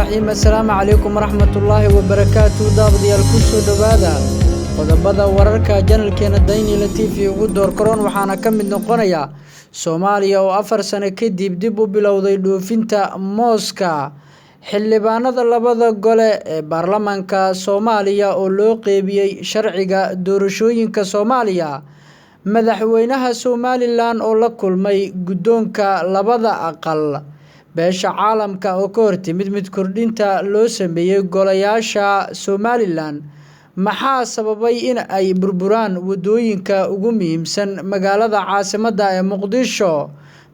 الرحيم السلام عليكم ورحمة الله وبركاته دابديال كسو دبادا qodobada wararka janalkeena Daily TV ugu door koron waxaana kamid noqonaya Soomaaliya oo 4 sano kadib dib u bilowday dhoofinta mooska xildhibaanada labada gole ee baarlamaanka Soomaaliya oo loo qeybiyay sharciga doorashooyinka Soomaaliya madaxweynaha Somaliland oo la kulmay gudoonka labada aqal beesha caalamka oo ka hortimid mid kordhinta loo sameeyay golayaasha Somaliland maxaa sababay in ay burburaan wadooyinka ugu muhiimsan magaalada caasimadda ee Muqdisho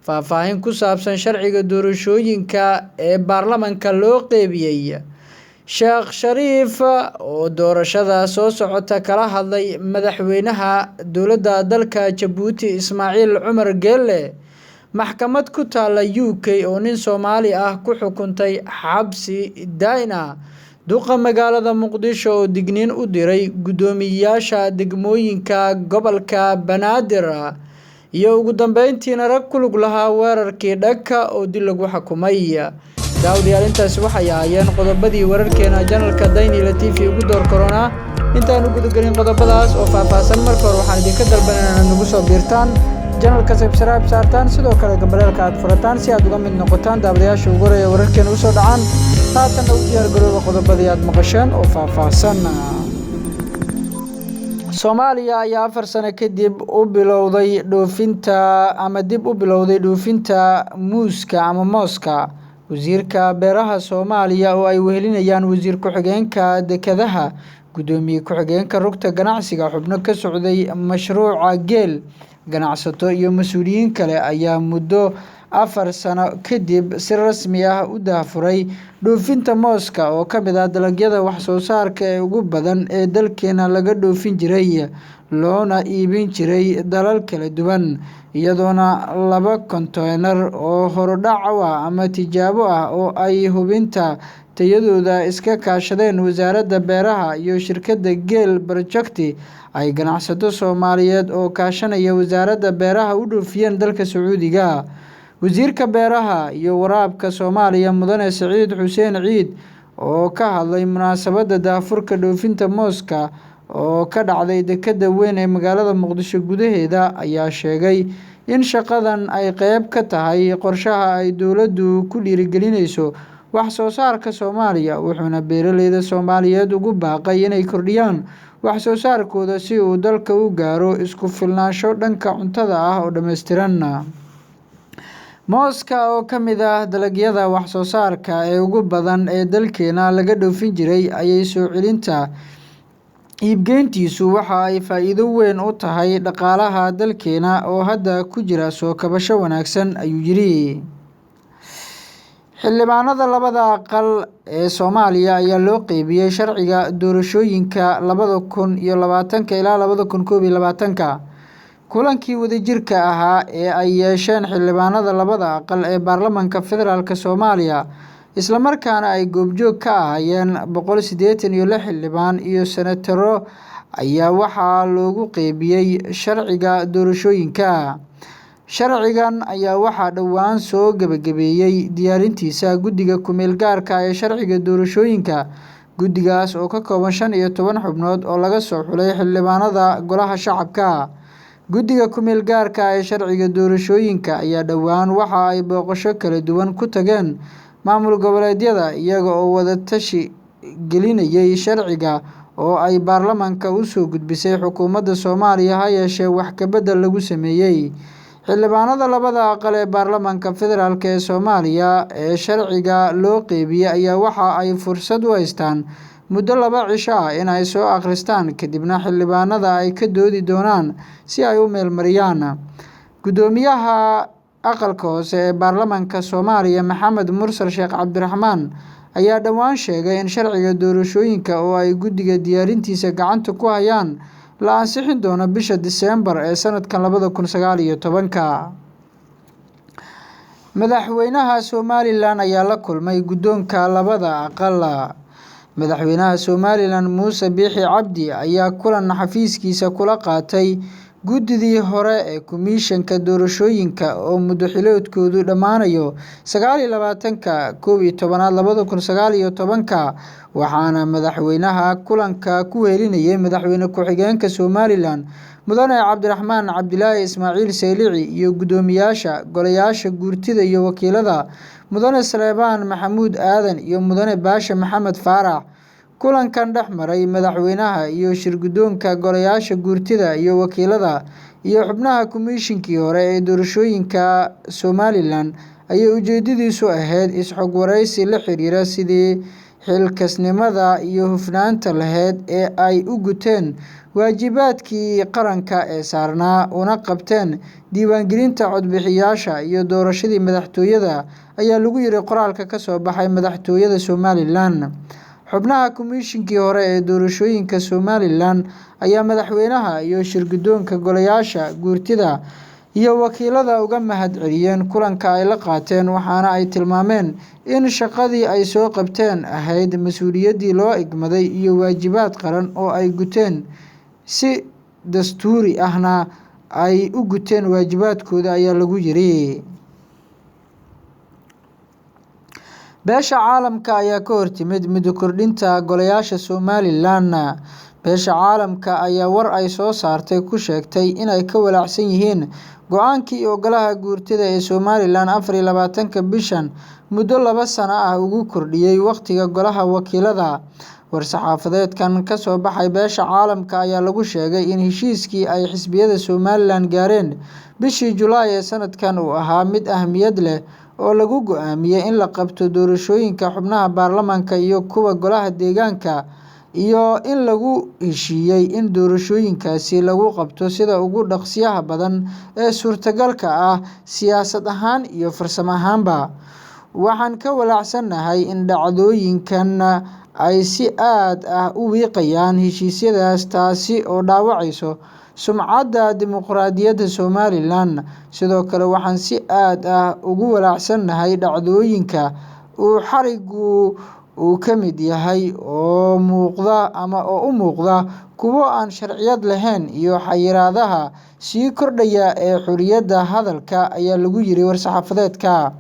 faahfaahin ku saabsan sharciga doorashooyinka ee baarlamaanka loo qeybiyay Sheekh Shariif oo doorashada soo socota kala hadlay madaxweynaha dowladda dalka Djibouti Ismaaciil Cumar Geelle maxkamad ku taala UK oo nin Soomaali ah ku xukuntay xabsi daa'ina duqa magaalada Muqdisho oo digniin u diray gudoomiyaasha degmooyinka gobolka Banaadir iyo ugu dambeyntiina rag ku lug lahaa weerarkii dhaka oo dil lagu xukumay daawadayaal intaas waxay ahaayeen qodobadii wararkeena janalka Daily TV ugu door korona intaan ugu galin qodobadaas oo faahfaahsan marka hore waxaan idinka dalbanaynaa nagu soo biirtaan janalka subscribe saartaan sidoo kale gambaleelka aad furataan si aad uga mid noqotaan daawadayaasha ugu horeeya wararkeena u soo dhacaan haatan u diyaar garooba qodobadii aad maqasheen oo faahfaahsan Soomaaliya ayaa 4 sano kadib u bilowday dhoofinta muuska ama mooska wasiirka beeraha Soomaaliya oo ay wehelinayaan wasiir ku-xigeenka dekedaha gudoomiye ku-xigeenka rugta ganacsiga xubno ka socday mashruuca geel ganacsato iyo mas'uuliyiin kale ayaa muddo 4 sano kadib si rasmi ah u daafuray dhoofinta mooska oo ka mid ah dalagyada wax soo saarka ee ugu badan ee dalkeena laga dhoofin jiray loona iibin jiray dalal kala duwan iyadoona 2 konteenar oo hordhac ama tijaabo ah oo ay hubinta tayadooda iska kaashadeen wasaaradda beeraha iyo shirkadda Geel Project ay ganacsato Soomaaliyeed oo kaashanaya wasaaradda beeraha u dhoofiyeen dalka Sacuudiga wasiirka beeraha iyo waraabka Soomaaliya mudane Saciid Xuseen Ciid oo ka hadlay munaasabadda daafurka dhoofinta mooska oo ka dhacday dekedda weyn ee magaalada Muqdisho gudaheeda ayaa sheegay in shaqadan ay qayb ka tahay qorshaha ay dowladdu ku dhiirigelinayso wax soo saarka Soomaaliya wuxuuna beeraleyda Soomaaliyeed ugu baaqay inay kordhiyaan wax soo saarkooda si uu dalka u gaaro isku filnaansho dhanka cuntada ah oo dhameystiran mooska oo ka mid ah dalagyada wax soo saarka ee ugu badan ee dalkeena laga dhoofin jiray ayay soo celinta iibgeyntiisu waxa ay faa'iido weyn u tahay dhaqaalaha dalkeena oo hadda ku jira soo kabasho wanaagsan ayuu yiri xildhibaanada labada aqal ee Soomaaliya ayaa loo qeybiyay sharciga doorashooyinka 2020 ilaa 2021 kulankii wadajirka ahaa ee ay yeesheen xildhibaanada labada aqal ee baarlamaanka federaalka Soomaaliya isla markaana ay goobjoog ka ahaayeen 186 xildhibaan iyo senataro ayaa waxaa loogu qeybiyay sharciga doorashooyinka sharcigan ayaa waxaa dhowaan soo gabagabeeyay diyaarintiisa guddiga ku-meel gaarka ee sharciga doorashooyinka guddigaas oo ka kooban 15 xubnood oo laga soo xulay xildhibaanada golaha shacabka guddiga ku-meel gaarka ee sharciga doorashooyinka ayaa dhowaan waxa ay booqasho kala duwan ku tageen maamul goboleedyada iyaga oo wada tashi gelinayay sharciga oo ay baarlamaanka u soo gudbisay xukuumadda Soomaaliya ha yeeshee wax ka bedel lagu sameeyay xildhibaanada labada aqal ee baarlamaanka federaalka ee Soomaaliya ee sharciga loo qeybiyay ayaa waxa ay fursad u haystaan muddo 2 cisho ah in ay soo akhristaan kadibna xildhibaanada ay ka doodi doonaan si ay u meelmariyaan gudoomiyaha aqalka hoose ee baarlamaanka Soomaaliya Maxamed Mursal Sheekh Cabdiraxmaan ayaa dhowaan sheegay in sharciga doorashooyinka oo ay guddiga diyaarintiisa gacanta ku hayaan la ansixin doono bisha December ee sanadkan 2019 madaxweynaha Somaliland ayaa la kulmay gudoonka labada aqal madaxweynaha Somaliland Muuse Biixi Cabdi ayaa kulan xafiiskiisa kula qaatay guddidii hore ee komishanka doorashooyinka oo muddo xileedkoodu dhammaanayo 29-ka 11/2019 waxaana madaxweynaha kulanka ku welinayay madaxweyne ku-xigeenka Somaliland Mudane Cabdiraxmaan Cabdilaahi Ismaaciil Saylici iyo guddoomiyaasha golayaasha guurtida iyo wakiilada Mudane Saleebaan Maxamuud Aadan iyo Mudane Baasha Maxamed Faarax. Kulankan dhex maray madaxweynaha iyo shir-guddoonka golayaasha guurtida iyo wakiilada iyo xubnaha komishinkii hore ee doorashooyinka Somaliland ayaa ujeedadiisu ahayd is-xog wareysi la xiriira sidii xilkasnimada iyo hufnaanta lahayd ee ay u guteen waajibaadkii qaranka ee saarnaa una qabteen diiwaangelinta codbixiyayaasha iyo doorashadii madaxtooyada ayaa lagu yiri qoraalka ka soo baxay madaxtooyada Somaliland. Xubnaha komishinkii hore ee doorashooyinka Somaliland ayaa madaxweynaha iyo shir-guddoonka golayaasha guurtida iyo wakiilada uga mahadceliyeen kulanka ay la qaateen, waxaana ay tilmaameen in shaqadii ay soo qabteen ahayd mas'uuliyaddii loo igmaday iyo waajibaad qaran oo ay guteen si dastuuri ahna ay u guteen waajibaadkooda ayaa lagu yiri. Beesha caalamka ayaa ka hortimid muddo kordhinta golayaasha Somaliland. Beesha caalamka ayaa war ay soo saartay ku sheegtay inay ka walaacsan yihiin go'aankii golaha guurtida ee Somaliland 24-ka bishan muddo 2 sano ah ugu kordhiyay waqtiga golaha wakiilada. War-saxaafadeedkan ka soo baxay beesha caalamka ayaa lagu sheegay in heshiiskii ay xisbiyada Somaliland gaareen bishii Julaay ee sanadkan uu ahaa mid ahmiyad leh oo lagu go'aamiyay in la qabto doorashooyinka xubnaha baarlamaanka iyo kuwa golaha deegaanka, iyo in lagu heshiiyay in doorashooyinkaasi lagu qabto sida ugu dhaqsiyaha badan ee suurtagalka ah siyaasad ahaan iyo farsamo ahaanba. Waxaan ka walaacsanahay in dhacdooyinkan ay si aad ah u wiiqayaan heshiisyadaas, taasi oo dhaawacaysa sumcadda dimuqraadiyadda Somaliland. Sidoo kale waxaan si aad ah ugu walaacsanahay dhacdooyinka uu xarigu uu ka mid yahay oo u muuqda kuwo aan sharciyad lahayn iyo xayiraadaha sii kordhaya ee xorriyadda hadalka ayaa lagu yiri war-saxaafadeedka.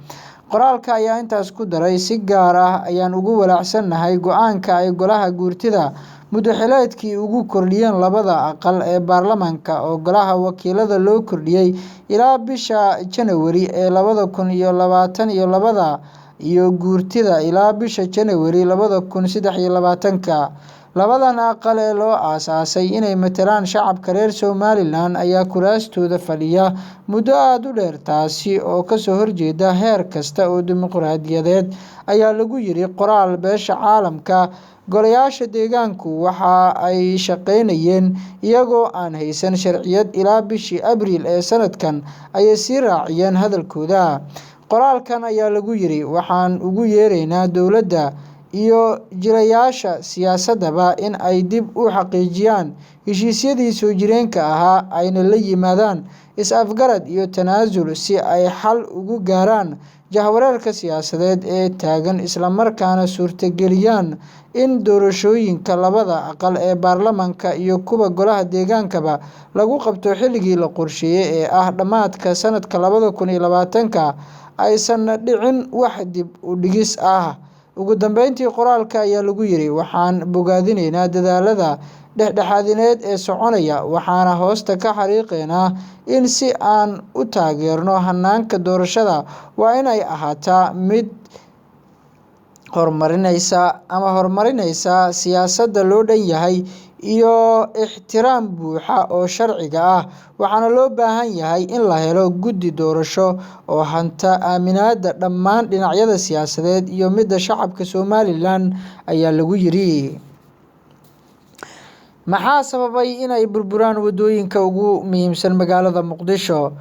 Qoraalka ayaa intaas ku daray, si gaar ah ayaan ugu walaacsanahay go'aanka ay golaha guurtida muddo xileedkii ugu kordhiyeen labada aqal ee baarlamaanka oo golaha wakiilada loo kordhiyay ilaa bisha January ee 2022 iyo guurtida ilaa bisha January 2023. Labadan aqal ee loo aasaasay inay matalaan shacabka reer Somaliland ayaa kuraastooda fadhiya muddo aad u dheer, taasi oo ka soo horjeeda heer kasta oo dimuqraadiyadeed ayaa lagu yiri qoraal. Beesha caalamka golayaasha deegaanku waxa ay shaqaynayeen iyagoo aan haysan sharciyad ilaa bishii Abriil ee sanadkan, ayay sii raaciyeen hadalkooda. Qoraalkan ayaa lagu yiri, waxaan ugu yeeraynaa dowladda iyo jilayaasha siyaasadaba in ay dib u xaqiijiyaan heshiisyadii soo jireenka ahaa ayna la yimaadaan is-afgarad iyo tanaasul si ay xal ugu gaaraan jahwareerka siyaasadeed ee taagan, isla markaana suurtageliyaan in doorashooyinka labada aqal ee baarlamaanka iyo kuwa golaha deegaankaba lagu qabto xilligii la qorsheeyay ee ah dhammaadka sanadka 2020, aysan dhicin wax dib u dhigis ah. Ugu dambeyntii, qoraalka ayaa lagu yiri, waxaan bogaadinaynaa dadaallada dhexdhexaadineed ee soconaya, waxaana hoosta ka xariiqaynaa in si aan u taageerno hannaanka doorashada waa inay ahaataa mid horumarinaysa siyaasadda loo dhan yahay iyo ixtiraam buuxa oo sharciga ah. Waxaana loo baahan yahay in la helo guddi doorasho oo hanta aaminaadda dhammaan dhinacyada siyaasadeed iyo midda shacabka Somaliland ayaa lagu yiri. Maxaa sababay inay burburaan waddooyinka ugu muhiimsan magaalada Muqdisho?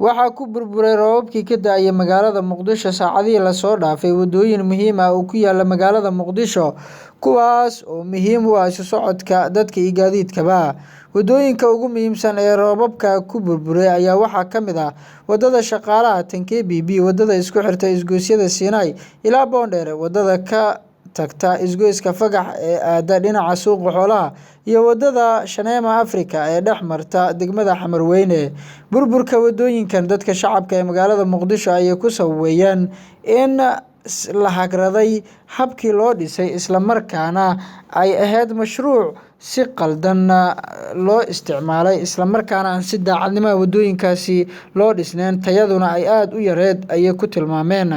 Waxaa ku burburay roobabkii ka da'ay magaalada Muqdisho saacadihii la soo dhaafay. Waddooyin muhiim ah oo ku yaalla magaalada Muqdisho, kuwaas oo muhiim u ah isu socodka dadka iyo gaadiidkaba. Waddooyinka ugu muhiimsan ee roobabka ku burburay ayaa waxaa ka mid ah waddada Shaqaalaha, tan KBB, waddada isku xirta isgoysyada Sinai ilaa Boondheere, waddada ka tagta isgoyska Fagax ee aada dhinaca suuqa xoolaha iyo wadada Shaneema Afrika ee dhex marta degmada Xamarweyne. Burburka wadooyinkan dadka shacabka ee magaalada Muqdisho ayay ku saweeyeen in la hagraday habkii loo dhisay isla markaana ay ahayd mashruuc si qaldan loo isticmaalay isla markaana aan si daacadnimo wadooyinkaasi loo dhisneen tayaduna ay aad u yareed ayay ku tilmaameen.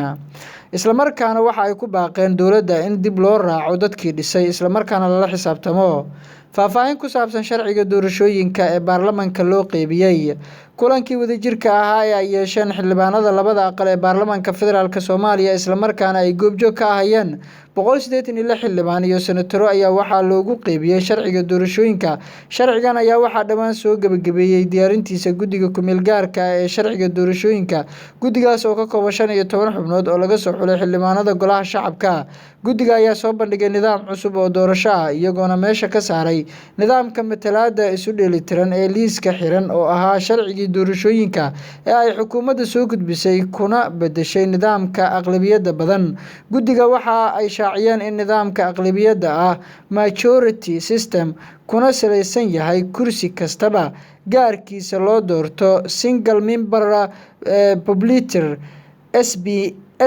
isla markaana waxa ay ku baaqeen dowladda in dib loo raaco dadkii dhisay isla markaana lala xisaabtamo. faahfaahin ku saabsan sharciga doorashooyinka ee baarlamaanka loo qeybiyay. kulankii wadajirka ahaa ee ay yeesheen xildhibaanada labada aqal ee baarlamaanka federaalk Soomaaliya isla markaana ay goobjoog ka ahayeen 186 xildhibaan iyo senataro ayaa waxaa loogu qeybiyay sharciga doorashooyinka. sharcigan ayaa waxaa dhawaan soo gabagabeeyay diyaarintiisa guddiga ku-meel gaarka ee sharciga doorashooyinka. guddigaas oo ka kooban 15 xubnood oo laga soo xulay xildhibaanada golaha shacabka. guddiga ayaa soo bandhigay nidaam cusub oo doorasho ah iyagoona meesha ka saaray nidaamka matalaadda isu dheelitiran ee liiska xiran oo ahaa sharcigii doorashooyinka ee ay xukuumadda soo gudbisay kuna bedeshay nidaamka aqlabiyadda badan. guddiga waxa ay shaaciyeen in nidaamka aqlabiyadda ah majority system kuna salaysan yahay kursi kastaba gaarkiisa loo doorto single member publiter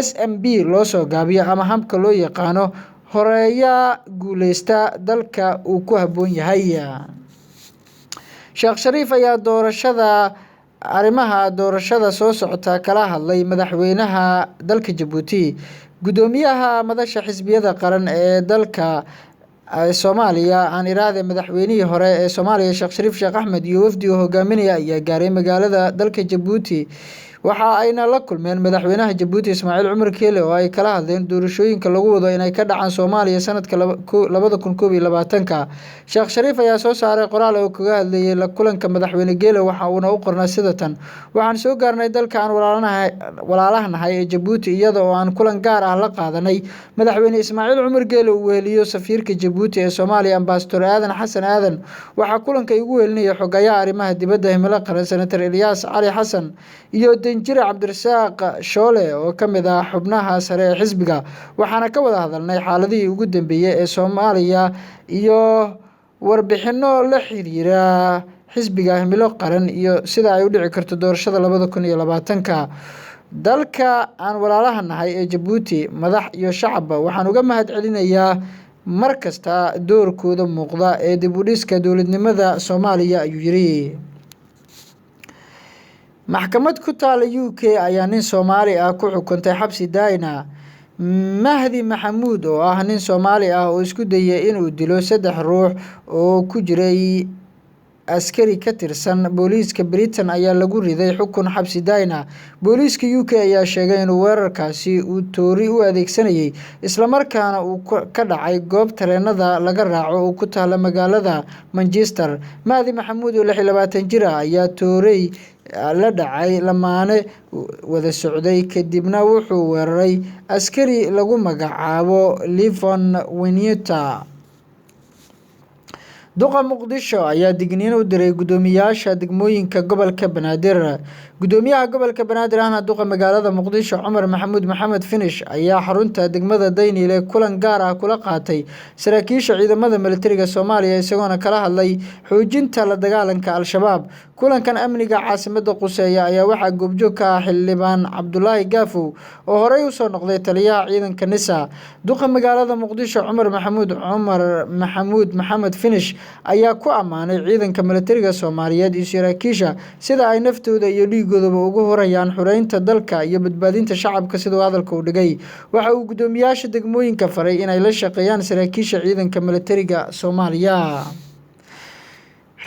SMB loo soo gaabiyo ama habka loo yaqaano horeeya guuleysta dalka uu ku habboon yahay. Sheekh Shariif ayaa arrimaha doorashada soo socota kala hadlay madaxweynaha dalka Jabuuti. gudoomiyaha madasha xisbiyada qaran ee dalka Soomaaliya aan iraade madaxweynihii hore ee Soomaaliya Sheekh Shariif Sheekh Axmed iyo wafdi uu hogaaminaya ayaa gaaray magaalada dalka Jabuuti. waxa ayna la kulmeen madaxweynaha Jabuuti Ismaaciil Cumar Geele oo ay kala hadleen doorashooyinka lagu wado inay ka dhacaan Soomaaliya sanadka 2021. Sheekh Shariif ayaa soo saaray qoraal oo kaga hadlayay la kulanka madaxweyne Geele waxa uuna u qornaa sida tan: waxaan soo gaarnay dalka aan walaalahanahay ee Jabuuti iyada oo aan kulan gaar ah la qaadanay madaxweyne Ismaaciil Cumar Geele uu weheliyo safiirka Jabuuti ee Soomaaliya Ambassador Aadan Xasan Aadan. waxaa kulanka igu wehelinaya xogayaha arrimaha dibadda himilo qaran Senator Ilyas Cali Xasan iyo Danjire Cabdirasaaq Shoole oo ka mid ah xubnaha sare ee xisbiga. waxaana ka wada hadalnay xaaladihii ugu dambeeyay ee Soomaaliya iyo warbixino la xiriira xisbiga himilo qaran iyo sida ay u dhici karto doorashada 2020. dalka aan walaalahanahay ee Jabuuti madax iyo shacabba waxaan uga mahadcelinayaa markasta doorkooda muuqda ee dib u dhiska dowladnimada Soomaaliya ayuu yiri. maxkamad ku taala UK ayaa nin Soomaali ah ku xukuntay xabsi daa'ina. Mahdi Maxamuud oo ah nin Soomaali ah oo isku dayay inuu dilo 3 ruux oo ku jiray askari ka tirsan booliiska Britain ayaa lagu riday xukun xabsi daa'ina. booliiska UK ayaa sheegay in weerarkaasi uu toori u adeegsanayay isla markaana uu ka dhacay goob tareenada laga raaco oo ku taala magaalada Manchester. Mahdi Maxamuud oo 26 jir ah ayaa toorey la dhacay lamaane wada socday kadibna wuxuu weeraray askari lagu magacaabo Livon Wineta. duqa Muqdisho ayaa digniin u diray gudoomiyaasha degmooyinka gobolka Banaadir. gudoomiyaha gobolka Banaadir ahna duqa magaalada Muqdisho Cumar Maxamuud Maxamed Finish ayaa xarunta degmada Daynile kulan gaar ah kula qaatay saraakiisha ciidamada militariga Soomaaliya isagoona kala hadlay xoojinta la dagaalanka Al-Shabaab. kulankan amniga caasimada Quseeya ayaa waxaa goobjoog ka ah xildhibaan Cabdullaahi Gaafow oo horey u soo noqday taliyaha ciidanka NISA. duqa magaalada Muqdisho Cumar Maxamuud Maxamed Finish ayaa ku ammaanay ciidanka militariga Soomaaliyeed iyo saraakiisha sida ay naftooda iyo dhiigoodaba ugu horayaan xureynta dalka iyo badbaadinta shacabka sida hadalka u dhigay. waxa uu gudoomiyaasha degmooyinka faray inay la shaqeeyaan saraakiisha ciidanka militariga Soomaaliya.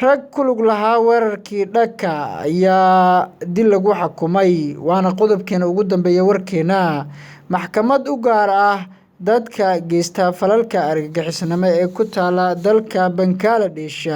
rag ku lug lahaa weerarkii Dhaka ayaa dil lagu xukumay waana qodobkeena ugu dambeeya warkeena. maxkamad u gaar ah dadka geysta falalka argagixisnimo ee ku taala dalka Bangladesh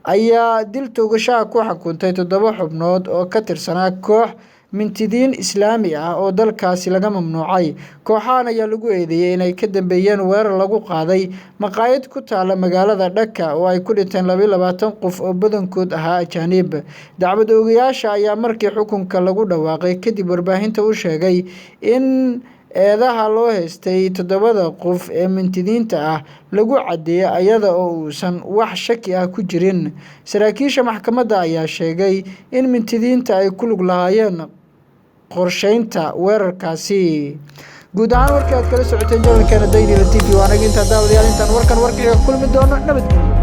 ayaa dil toogasho ku xukuntay 7 xubnood oo ka tirsanaa koox mintidiin Islaami ah oo dalkaasi laga mamnuucay. kooxahan ayaa lagu eedeeyay inay ka dambeeyeen weerar lagu qaaday maqaayad ku taala magaalada Dhaka oo ay ku dhinteen 22 qof oo badankood ahaa ajaanib. dacwad oogayaasha ayaa markii xukunka lagu dhawaaqay kadib warbaahinta u sheegay in eedaha loo haystay 7 qof ee mintidiinta ah lagu cadeeyay iyada oo uusan wax shaki ah ku jirin. Saraakiisha maxkamadda ayaa sheegay in mintidiinta ay ku lug lahaayeen qorsheynta weerarkaasi. guud ahaan warkii aad kala socoteen channelkeena Daily TV waa anaga inta daawadayaal intaan warkan warkii kulmi doono nabadgelyo.